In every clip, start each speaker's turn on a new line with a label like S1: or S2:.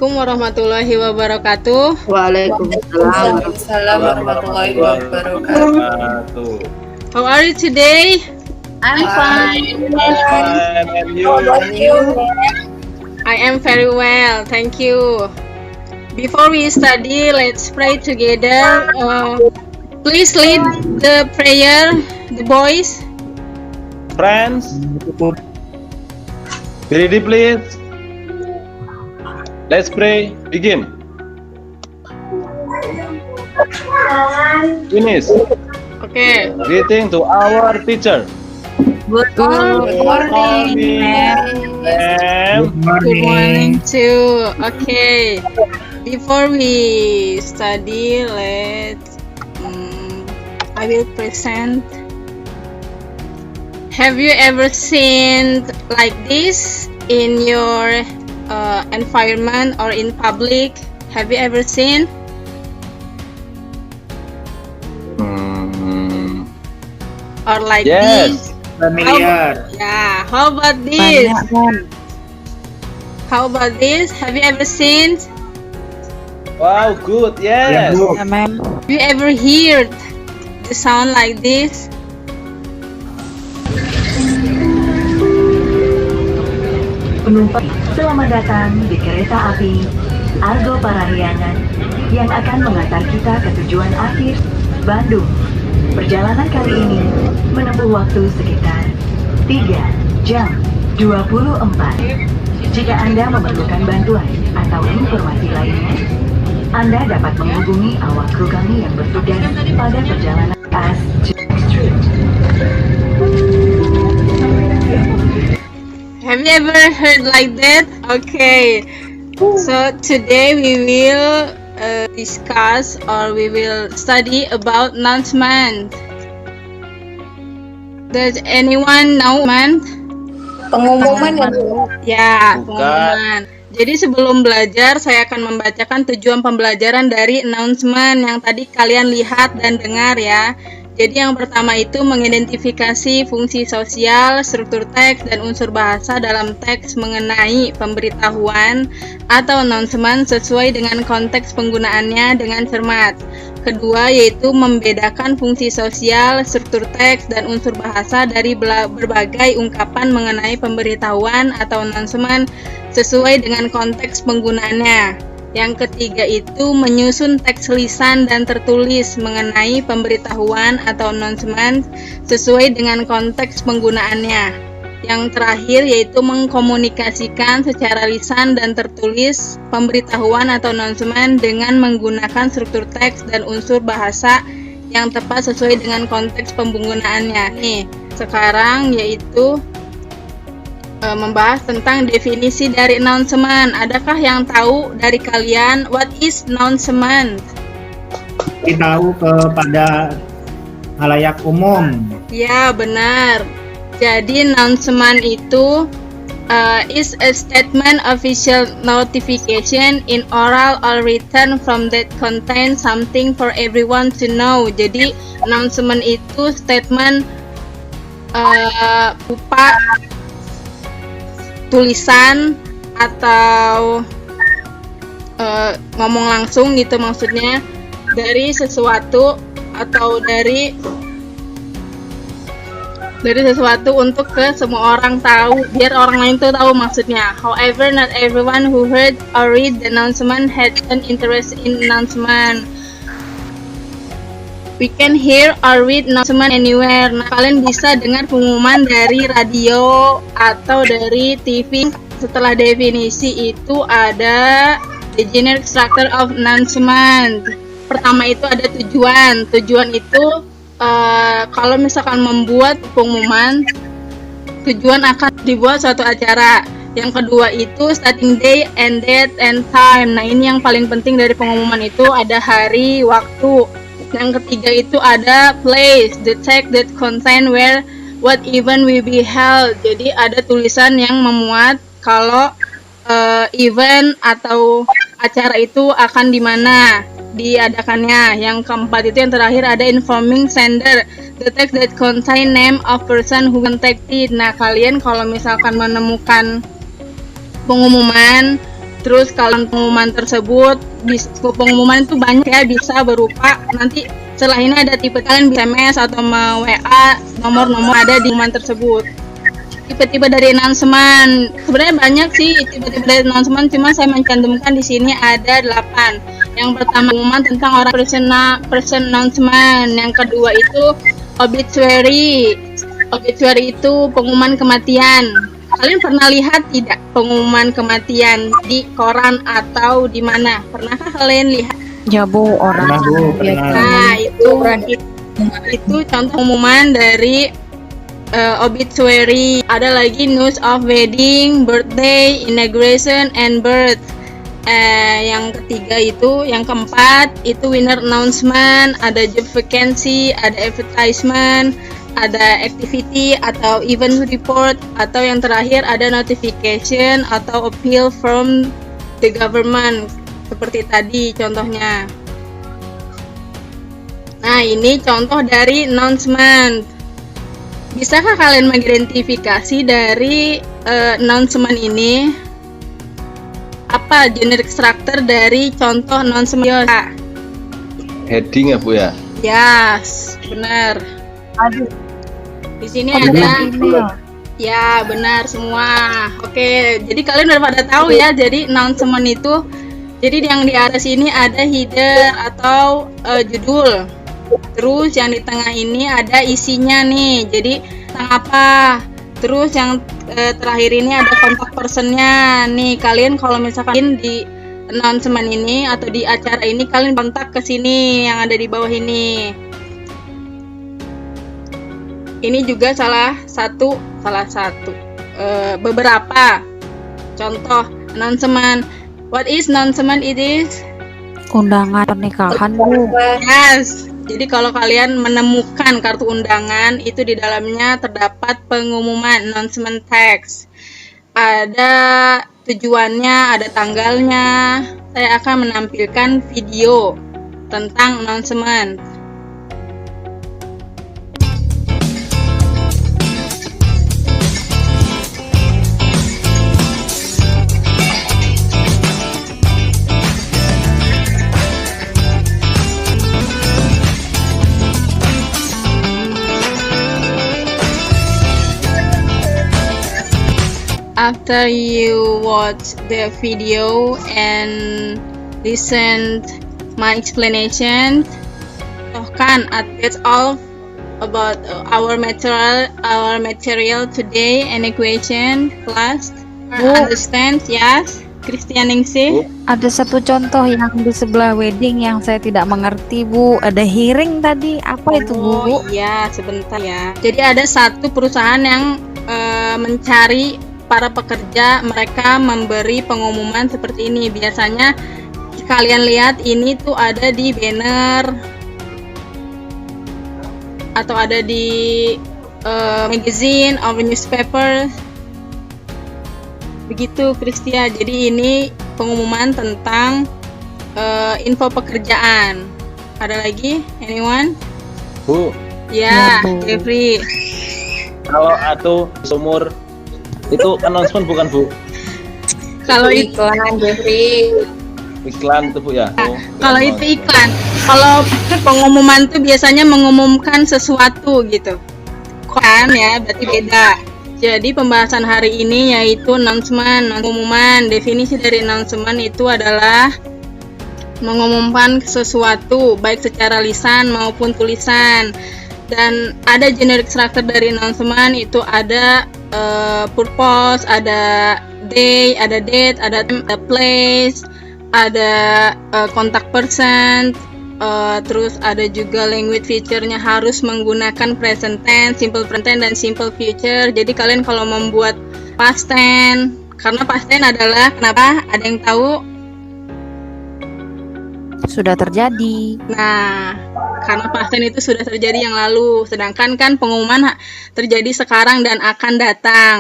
S1: Assalamualaikum warahmatullahi wabarakatuh.
S2: Waalaikumsalam warahmatullahi wabarakatuh.
S1: How are you today?
S2: I'm fine.
S3: And you?
S2: How about you?
S1: I am very well, thank you. Before we study, let's pray together. Please lead the prayer, the boys.
S3: Friends, be ready please. Let's pray. Begin. Finish.
S1: Okay.
S3: Greeting to our teacher.
S2: Good morning, ma'am.
S1: Good morning too. Okay. Before we study, I will present. Have you ever seen like this in your environment or in public? Have you ever seen? Or like this?
S4: Familiar.
S1: Yeah. How about this? How about this? Have you ever seen?
S3: Wow, good. Yes.
S1: Have you ever heard the sound like this?
S5: Penumpang, selamat datang di kereta api Argo Parahyangan yang akan mengantar kita ke tujuan akhir, Bandung. Perjalanan kali ini menempuh waktu sekitar 3 jam 24. Jika Anda memerlukan bantuan atau informasi lainnya, Anda dapat menghubungi awak kru kami yang bertugas pada perjalanan as Street.
S1: Have you ever heard like that? Okay. So today we will discuss or we will study about announcement. Does anyone know announcement?
S2: Pengumuman
S1: Ya, pengumuman. Jadi sebelum belajar, saya akan membacakan tujuan pembelajaran dari announcement yang tadi kalian lihat dan dengar ya. Jadi yang pertama itu mengidentifikasi fungsi sosial, struktur teks, dan unsur bahasa dalam teks mengenai pemberitahuan atau announcement sesuai dengan konteks penggunaannya dengan cermat. Kedua yaitu membedakan fungsi sosial, struktur teks, dan unsur bahasa dari berbagai ungkapan mengenai pemberitahuan atau announcement sesuai dengan konteks penggunaannya. Yang ketiga itu menyusun teks lisan dan tertulis mengenai pemberitahuan atau announcement sesuai dengan konteks penggunaannya. Yang terakhir yaitu mengkomunikasikan secara lisan dan tertulis pemberitahuan atau announcement dengan menggunakan struktur teks dan unsur bahasa yang tepat sesuai dengan konteks penggunaannya. Nih, sekarang yaitu membahas tentang definisi dari announcement. Adakah yang tahu dari kalian what is announcement?
S4: Tahu kepada halayak umum.
S1: Ya, benar. Jadi announcement itu is a statement official notification in oral or written from that contain something for everyone to know. Jadi announcement itu statement berupa tulisan atau ngomong langsung gitu maksudnya dari sesuatu atau dari sesuatu untuk ke semua orang tahu biar orang lain tuh tahu maksudnya. However, not everyone who heard or read the announcement had an interest in announcement. We can hear or read announcement anywhere. Nah, kalian bisa dengar pengumuman dari radio atau dari TV. Setelah definisi itu ada the generic structure of announcement. Pertama itu ada tujuan. Tujuan itu kalau misalkan membuat pengumuman, tujuan akan dibuat suatu acara. Yang kedua itu starting day and date and time. Nah, ini yang paling penting dari pengumuman itu ada hari, waktu. Yang ketiga itu ada place, the text that contain where what event will be held. Jadi ada tulisan yang memuat kalau event atau acara itu akan di mana diadakannya. Yang keempat itu yang terakhir ada informing sender, the text that contain name of person who contacted. Nah, kalian kalau misalkan menemukan pengumuman Terus kalau pengumuman tersebut, pengumuman itu banyak ya, bisa berupa nanti setelah ini ada tipe kalian bisa SMS atau WA nomor-nomor ada di pengumuman tersebut. Tipe-tipe dari announcement sebenarnya banyak sih tipe-tipe dari announcement, cuma saya mencantumkan di sini ada 8. Yang pertama pengumuman tentang orang person announcement. Yang kedua itu obituary. Obituary itu pengumuman kematian. Kalian pernah lihat tidak pengumuman kematian di koran atau di mana? Pernahkah kalian lihat?
S2: Ya Bu, orang.
S4: Pernah, Bu, pernah.
S1: Nah, itu contoh pengumuman dari obituary. Ada lagi news of wedding, birthday, inauguration, and birth. Yang ketiga itu, yang keempat itu winner announcement, ada job vacancy, ada advertisement, ada activity atau event report, atau yang terakhir ada notification atau appeal from the government, seperti tadi contohnya. Nah, ini contoh dari announcement. Bisakah kalian mengidentifikasi dari announcement ini? Apa generic structure dari contoh announcement?
S3: Heading ya Bu ya?
S1: Yes, benar.
S2: Aduh,
S1: Di sini ada, ya benar semua. Oke, jadi kalian udah pada tahu ya. Jadi announcement itu, jadi yang di atas ini ada header atau judul. Terus yang di tengah ini ada isinya nih. Jadi tentang apa? Terus yang terakhir ini ada kontak personnya. Nih kalian kalau misalkan di announcement ini atau di acara ini kalian kontak ke sini yang ada di bawah ini. Ini juga salah satu beberapa contoh announcement. What is announcement? It is
S2: undangan pernikahan Bu.
S1: yes. Jadi kalau kalian menemukan kartu undangan itu di dalamnya terdapat pengumuman announcement text. Ada tujuannya, ada tanggalnya. Saya akan menampilkan video tentang announcement. After you watch the video and listen my explanation, that's all about our material today and equation class. Understand? Yes, Christian Ningsih.
S2: Ada satu contoh yang di sebelah wedding yang saya tidak mengerti Bu. Ada hearing tadi, apa itu Bu?
S1: Oh iya, sebentar ya. Jadi ada satu perusahaan yang mencari para pekerja, mereka memberi pengumuman seperti ini. Biasanya kalian lihat ini tuh ada di banner atau ada di magazine atau newspaper. Begitu Kristia. Jadi ini pengumuman tentang info pekerjaan. Ada lagi? Anyone?
S3: Bu,
S1: Ya, Jeffrey.
S3: kalau atau sumur itu announcement bukan Bu?
S1: Kalau itu
S2: iklan Jeffrey.
S3: Iklan itu Bu ya? Oh,
S1: Kalau itu iklan. Kalau pengumuman tuh biasanya mengumumkan sesuatu gitu. Kan ya, berarti beda. Jadi pembahasan hari ini yaitu announcement, pengumuman. Definisi dari announcement itu adalah mengumumkan sesuatu baik secara lisan maupun tulisan. Dan ada generic structure dari announcement itu ada purpose, ada day, ada date, ada place, ada contact person, terus ada juga language feature-nya harus menggunakan present tense, simple present tense, dan simple future. Jadi kalian kalau membuat past tense, karena past tense adalah kenapa? Ada yang tahu?
S2: Sudah terjadi.
S1: Nah, karena past tense itu sudah terjadi yang lalu, sedangkan kan pengumuman terjadi sekarang dan akan datang.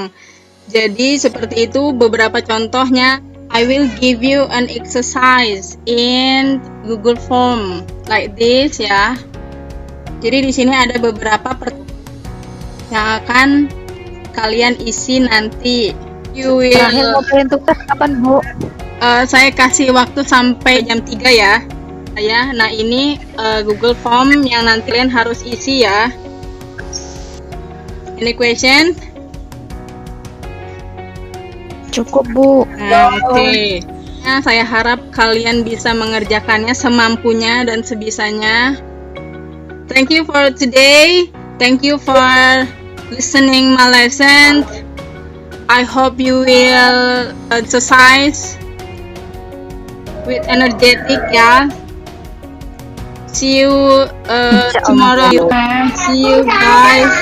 S1: Jadi seperti itu beberapa contohnya. I will give you an exercise in Google Form like this ya. Jadi di sini ada beberapa yang akan kalian isi nanti. You
S2: Terakhir
S1: will
S2: mau untuk tes kapan Bu?
S1: Saya kasih waktu sampai jam 3 ya. Nah ini Google Form yang nanti kalian harus isi ya. Any question?
S2: Cukup, Bu.
S1: Nah, oke. Nah, saya harap kalian bisa mengerjakannya semampunya dan sebisanya. Thank you for today. Thank you for listening my lesson. I hope you will exercise with energetic ya. See you tomorrow. See you guys.